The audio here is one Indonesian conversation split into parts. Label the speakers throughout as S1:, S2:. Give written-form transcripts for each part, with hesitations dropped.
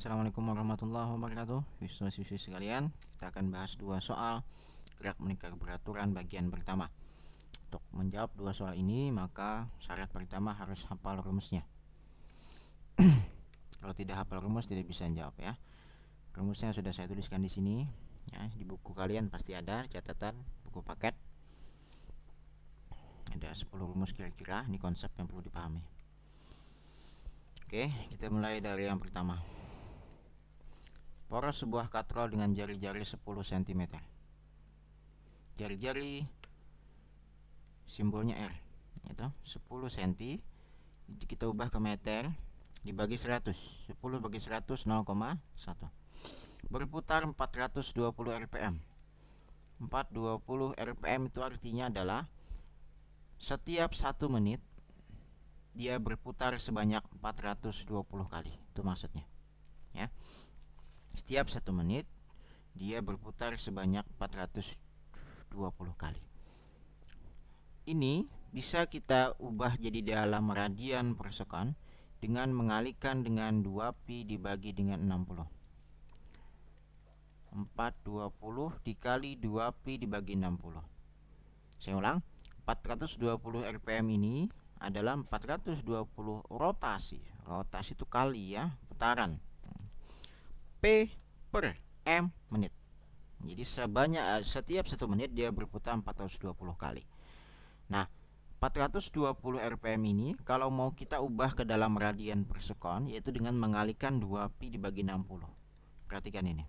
S1: Assalamualaikum warahmatullahi wabarakatuh. Siswa-siswi sekalian, kita akan bahas dua soal gerak meningkat beraturan bagian pertama. Untuk menjawab dua soal ini, maka syarat pertama harus hafal rumusnya. Kalau tidak hafal rumus, tidak bisa menjawab ya. Rumusnya sudah saya tuliskan di sini. Ya, di buku kalian pasti ada catatan buku paket. Ada 10 rumus kira-kira. Ini konsep yang perlu dipahami. Oke, kita mulai dari yang pertama. Poros sebuah katrol dengan jari-jari 10 cm. Jari-jari simbolnya R, itu 10 cm. Kita ubah ke meter, dibagi 100. 10 bagi 100 0,1. Berputar 420 rpm. 420 rpm itu artinya adalah setiap 1 menit dia berputar sebanyak 420 kali. Itu maksudnya. Ya. Setiap 1 menit dia berputar sebanyak 420 kali. Ini bisa kita ubah jadi dalam radian per sekon dengan mengalihkan dengan 2pi dibagi dengan 60. 420 dikali 2pi dibagi 60. Saya ulang, 420 rpm ini adalah 420 rotasi. Rotasi itu kali ya, putaran. P per M menit. Jadi setiap 1 menit dia berputar 420 kali. Nah, 420 rpm ini kalau mau kita ubah ke dalam radian per sekon, yaitu dengan mengalihkan 2pi dibagi 60. Perhatikan ini.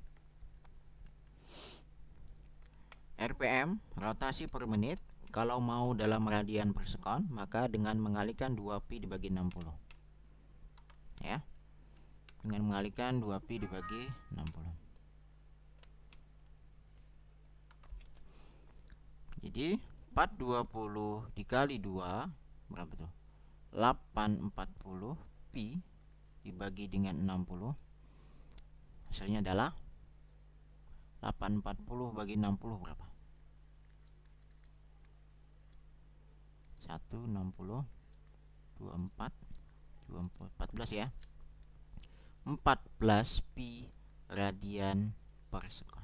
S1: rpm, rotasi per menit, kalau mau dalam radian per sekon, maka dengan mengalihkan 2pi dibagi 60. Ya. Dengan mengalihkan 2pi dibagi 60. Jadi 420 dikali 2 berapa tuh? 840 pi dibagi dengan 60. Hasilnya adalah 840 bagi 60 berapa? 160 24 14 ya. 14 pi radian per sekon.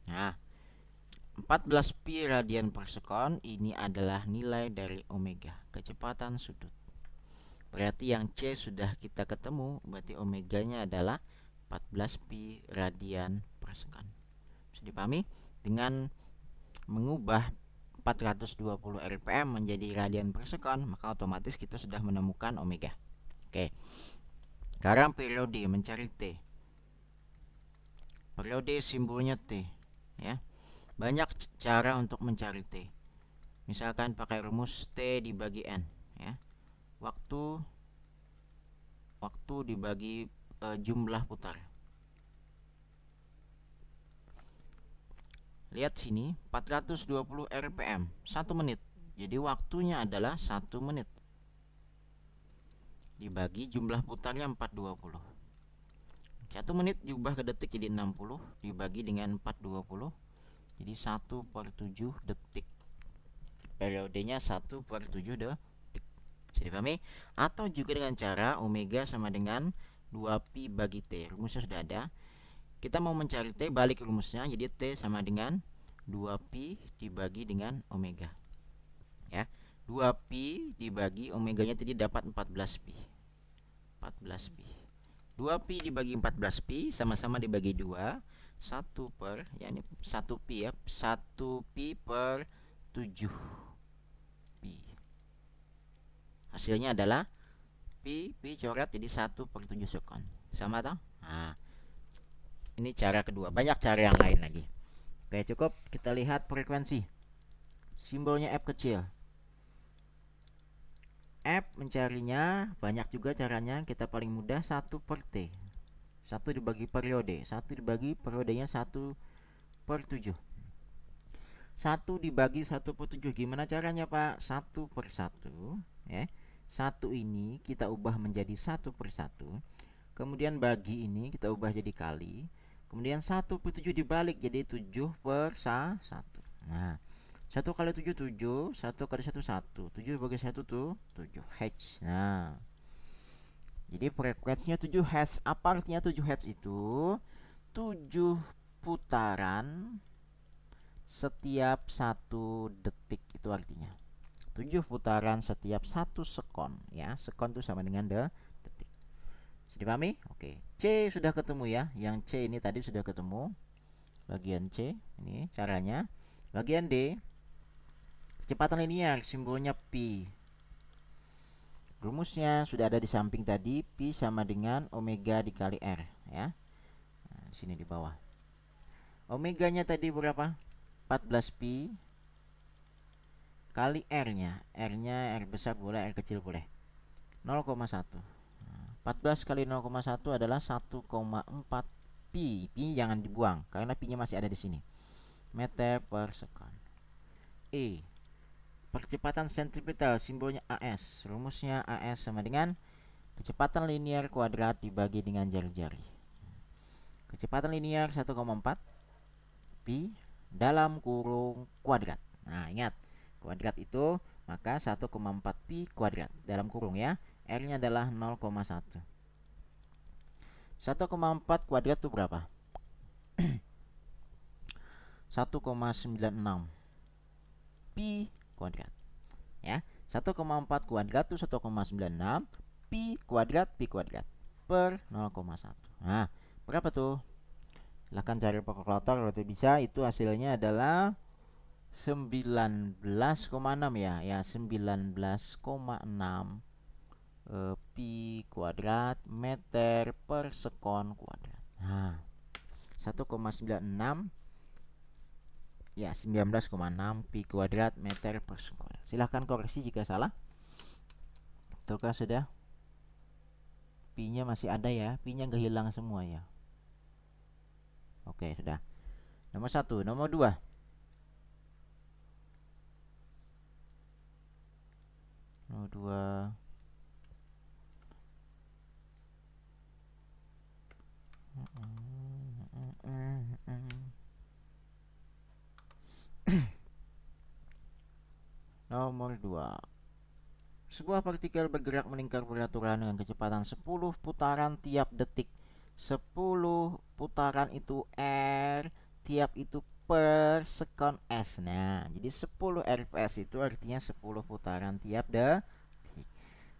S1: Nah, 14 pi radian per sekon ini adalah nilai dari omega, kecepatan sudut. Berarti yang C sudah kita ketemu, berarti omeganya adalah 14 pi radian per sekon. Bisa dipahami? Dengan mengubah 420 rpm menjadi radian per sekon, maka otomatis kita sudah menemukan omega. Oke. Sekarang periode, mencari T. Periode simbolnya T, ya. Banyak cara untuk mencari T. Misalkan pakai rumus T dibagi N, ya. Waktu dibagi jumlah putar. Lihat sini, 420 rpm 1 menit. Jadi waktunya adalah 1 menit. Dibagi jumlah putarnya 420. 1 menit diubah ke detik jadi 60 dibagi dengan 420. Jadi 1/7 detik. Periodenya 1/7 detik. Bisa dipahami? Atau juga dengan cara omega sama dengan 2pi bagi T. Rumusnya sudah ada. Kita mau mencari T, balik rumusnya. Jadi T sama dengan 2pi dibagi dengan omega. Ya. 2pi dibagi omeganya tadi dapat 14pi. 14pi. 2pi dibagi 14pi sama-sama dibagi 2. 1 per, ya ini 1pi ya. 1pi per 7pi. Hasilnya adalah pi coret jadi 1/7 sekon. Sama toh? Nah, ini cara kedua. Banyak cara yang lain lagi. Oke, cukup kita lihat frekuensi. Simbolnya F kecil. F mencarinya banyak juga caranya. Kita paling mudah 1 per T. 1 dibagi periode. 1 dibagi periodenya 1/7. 1 dibagi 1/7. Gimana caranya, Pak? 1/1 ya. 1 ini kita ubah menjadi 1/1. Kemudian bagi ini kita ubah jadi kali. Kemudian 1/7 dibalik jadi 7/1. Nah, 1 kali 7 7, 1 kali 1 1. 7 bagi 1 tuh 7 H. Nah, Jadi frekuensinya 7 Hz. Apa artinya 7 Hz itu? 7 putaran setiap 1 detik, itu artinya 7 putaran setiap 1 sekon, ya. Sekon itu sama dengan detik. Sudah dipahami? Oke. C sudah ketemu ya. Yang C ini tadi sudah ketemu. Bagian C ini caranya. Bagian D, kecepatan linear, simbolnya pi. Rumusnya sudah ada di samping tadi. Pi sama dengan omega dikali R, ya. Nah, di sini di bawah. Omeganya tadi berapa? 14 pi kali R-nya. R-nya R besar boleh, R kecil boleh. 0,1. 14 kali 0,1 adalah 1,4 pi. Pi jangan dibuang karena pi-nya masih ada di sini. Meter per sekon. E, percepatan sentripetal, simbolnya AS. Rumusnya AS sama dengan kecepatan linear kuadrat dibagi dengan jari-jari. Kecepatan linear 1,4 pi dalam kurung kuadrat. Nah, ingat, kuadrat itu maka 1,4 pi kuadrat dalam kurung, ya. R-nya adalah 0,1. 1,4 kuadrat itu berapa? 1,96 pi kuadrat, ya. 1,4 kuadrat itu 1,96 pi kuadrat per 0,1. Nah, berapa tuh? Silahkan cari kalkulator kalau bisa. Itu hasilnya adalah 19,6, ya. Ya, 19,6 pi kuadrat meter per sekon kuadrat. Nah, 1,96, ya, 19,6 pi kuadrat meter per sekon. Silahkan koreksi jika salah. Betulkah sudah? Pi-nya masih ada, ya. Pi-nya nggak hilang semua, ya. Oke, sudah. Nomor 1. Nomor 2. Nomor 2. Nomor 2. Sebuah partikel bergerak melingkar beraturan dengan kecepatan 10 putaran tiap detik. 10 putaran itu R, tiap itu per sekon S. Nah, jadi 10 RPS itu artinya 10 putaran tiap detik.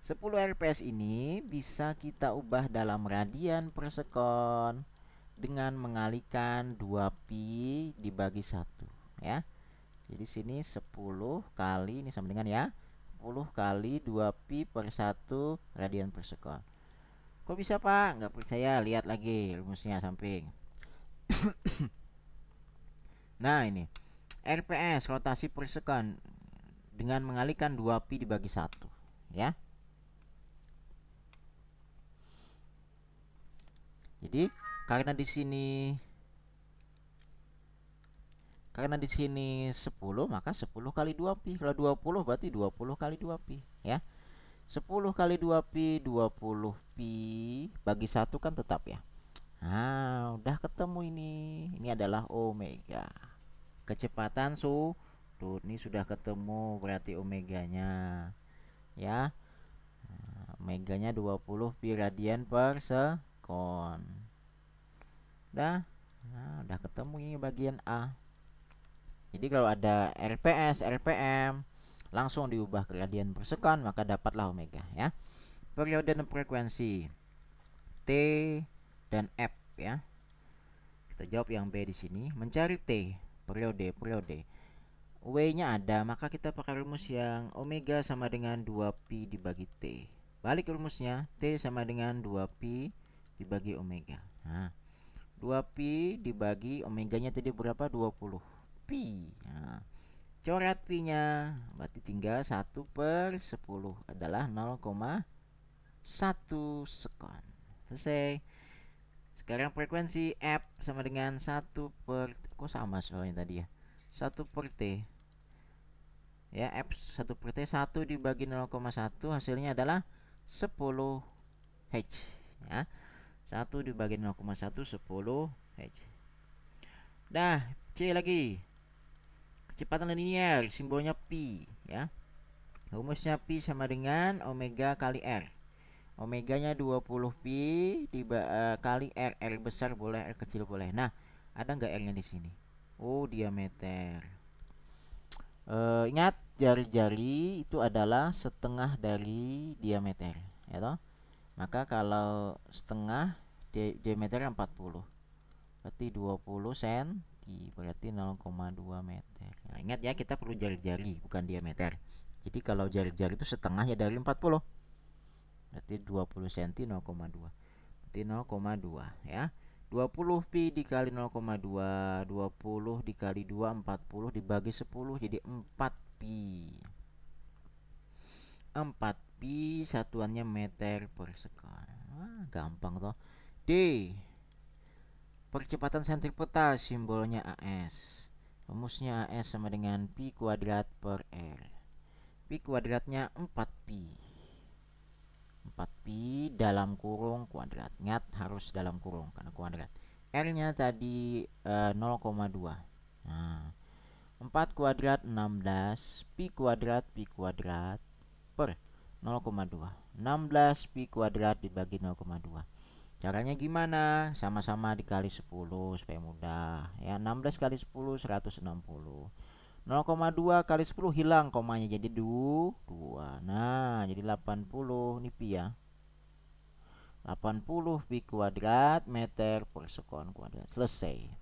S1: 10 RPS ini bisa kita ubah dalam radian per sekon dengan mengalihkan 2 pi dibagi 1, ya. Jadi sini 10 kali ini sama dengan, ya, 10 kali 2 pi per 1 radian per sekon. Kok bisa, Pak? Nggak percaya, lihat lagi rumusnya samping. Nah, ini RPS, rotasi per sekon, dengan mengalihkan 2 pi dibagi 1, ya. Jadi karena di sini 10, maka 10 kali 2 pi. Kalau 20 berarti 20 kali 2 pi, ya. 10 kali 2 pi 20 pi bagi 1 kan tetap, ya. Nah, udah ketemu ini. Ini adalah omega. Kecepatan sudut ini sudah ketemu, berarti omeganya, ya. Omeganya 20 pi radian per sekon. Udah ketemu ini bagian A. Jadi kalau ada RPS, RPM langsung diubah ke radian per sekon, maka dapatlah omega, ya. Periode dan frekuensi T dan F, ya. Kita jawab yang B di sini. Mencari T, periode. W-nya ada, maka kita pakai rumus yang omega sama dengan 2 pi dibagi T. Balik rumusnya, T sama dengan 2 pi dibagi omega. Nah, 2 pi dibagi omeganya tadi berapa? 20 pi. Nah, coret pi-nya, berarti tinggal 1 per 10 adalah 0,1 sekon. Selesai. Sekarang frekuensi F sama dengan 1 per, kok sama soalnya tadi, ya, 1 per T, ya. F 1 per T, 1 dibagi 0,1 hasilnya adalah 10 Hz, ya. 1 dibagi 0,1 10 Hz. Dah, C lagi. Kecepatan linear, simbolnya pi, ya. Rumusnya pi sama dengan omega kali R. Omeganya 20 pi kali R. R besar boleh, R kecil boleh. Nah, ada nggak R-nya di sini? Oh, diameter. Ingat, jari-jari itu adalah setengah dari diameter, ya toh? Maka kalau setengah diameter 40. Berarti 20 cm, berarti 0,2 meter. Nah, ingat ya, kita perlu jari-jari bukan diameter. Jadi kalau jari-jari itu setengah ya dari 40. Berarti 20 cm 0,2. Berarti 0,2 ya. 20 pi dikali 0,2, 20 dikali 2 40 dibagi 10 jadi 4 pi. 4 pi satuannya meter per sekon. Gampang toh. D. Percepatan sentripetal simbolnya AS. Rumusnya AS sama dengan pi kuadrat per R. Pi kuadratnya 4 pi. 4 pi dalam kurung kuadrat. Ingat harus dalam kurung karena kuadrat. R-nya tadi 0,2. Nah, 4 kuadrat 16 pi kuadrat per 0,2. 16 pi kuadrat dibagi 0,2. Caranya gimana? Sama-sama dikali 10 supaya mudah. Ya, 16 kali 10 160. 0,2 kali 10 hilang komanya jadi 2. Nah, jadi 80 ini pi ya. 80 pi kuadrat meter per sekon kuadrat. Selesai.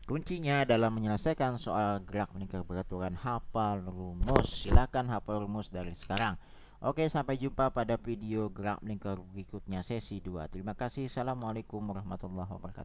S1: Kuncinya dalam menyelesaikan soal gerak meningkat beraturan hafal rumus. Silakan hafal rumus dari sekarang. Oke, sampai jumpa pada video gerak meningkat berikutnya sesi 2. Terima kasih. Assalamualaikum warahmatullahi wabarakatuh.